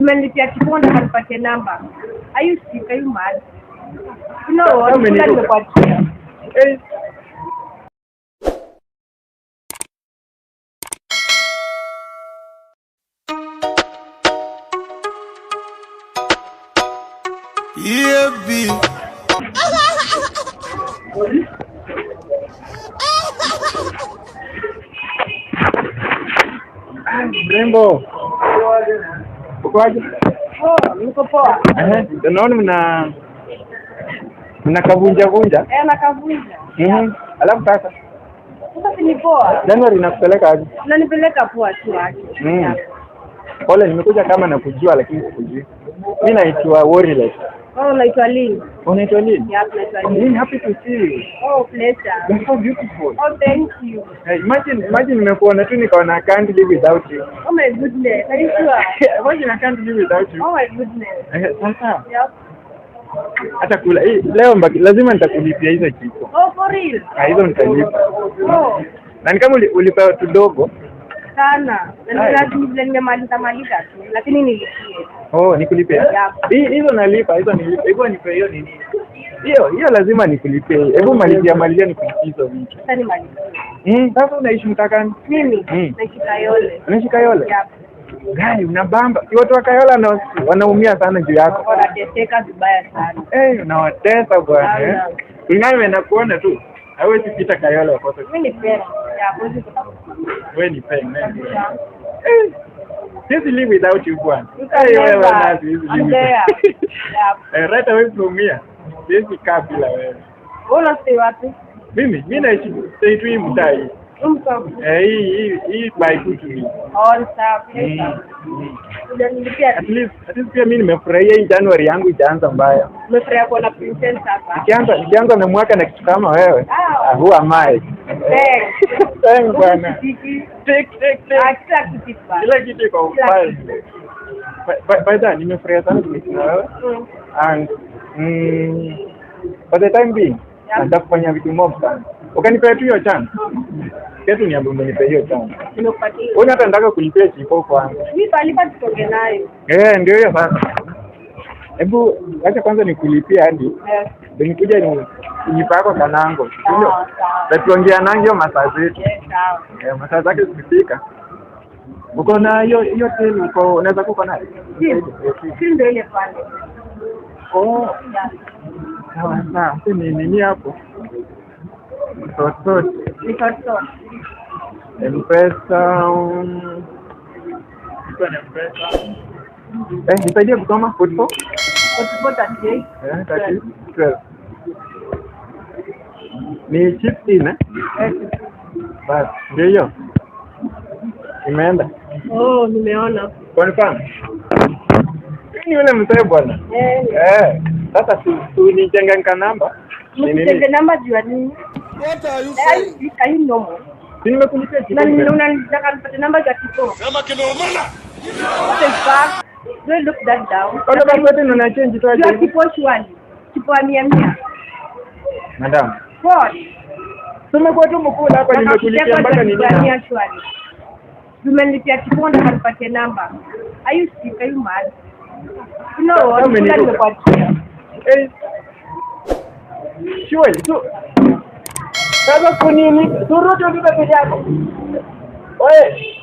Umenilipia kiponda hanipatie namba. Are you sick? Are you mad? You know what? Nimekuachia. Yeah, B. Mrembo. Ukoaje? Niko poa. Naona mna kavunja. Nakavunja. Alafu sasa ni poa. January nakupeleka aje? Unanipeleka poa tu aje. Pole, nimekuja kama nakujua lakini sikujui. Mimi naitwa Warrior. Unaitwa Lynn. Unaitwa Lynn? Yeah, naitwa Lynn. Lynn, happy to see you. Oh, pleasure. You're so beautiful. Oh, thank you. Imagine nimekuona tu nikaona I can't live without you. Oh my goodness. Are you sure? Imagine I can't live without you. Oh my goodness. Sasa. Yep. Hata kula leo lazima nitakulipia hizo kitu. Oh, for real? Hizo nitalipa. Oh. Na ni kama ulipewa kidogo Sana. Na nimemaliza tu. Lakini nilipie. Oh, nikulipia? Yeah. Hizo nalipa, nilipa. Hebu nipe hiyo nini? Hiyo lazima nikulipie. Hebu malizia nikulipizo vitu. Sasa ni malizia. Sasa unaishi mtakani? Mimi naishi Kayole. Unaishi Kayole? Yeah. Gai, unabamba. Watu wa Kayole wanaumia sana juu yako. Wanateseka vibaya sana. Unawatesa bwana. Kulingana na kuona tu. Hawezi pita Kayole wakosa. Mimi ni pesa. Wewe ni pesa. Just live without you, bwana. Right away from here. Siwezi kaa bila wewe. Unastay wapi? Mimi naishi stay tu hii mtaa hii. Hii by good to me. At least pia mimi nimefurahia hii January yangu ijaanza mbaya. Nimefurahia kuona princess hapa. Nikianza na mwaka na kitu kama wewe. Who am I? Thanks bwana. Take. Kila kitu iko fine. By the way, nimefurahia sana kumeona wewe. And by the time being, nataka kufanya vitu mob sana. Ukanipea tu hiyo chance. Ketu niambie umenipa hiyo chance. Nimekupatia. Wewe hata nataka kulipia chipo kwanza. Mimi palipa tutoke nayo. Ndio hiyo sasa. Hebu acha kwanza nikulipia hadi. Ndio nikuja nipa yako kanango. Ndio. Tatuongea nango masaa zetu. Sawa. Masaa zake zikifika. Uko na hiyo tele uko unaweza kuko nayo? Ndio ile pale. Oh. Sawa. Sasa nini hapo? Toto. M-Pesa. Nisaidie kusoma football. 12. Ni chip in Bas, ndio hiyo. Imeenda. Oh, nimeona. Confirm. Ni yule mzee bwana. Sasa tu nijenga namba. Nini namba jua nini? What are you saying? Kai nomo. Nimekulipia kitu. Na unanitaka nipate namba ya kipo. Sema kinomana. What the fuck? Don't look that down. Kwa sababu wote na change tu aje. Kipo shwali. Kipo 100. Madam. What? Tumekuwa tu mkula hapa nimekulipia mpaka nini? Umenilipia kiponda hanipatie namba. Are you sick? Are you mad? You know what? Nimekuachia. Sure. So sasa kwa nini? Turudi tu peke yako. Oye.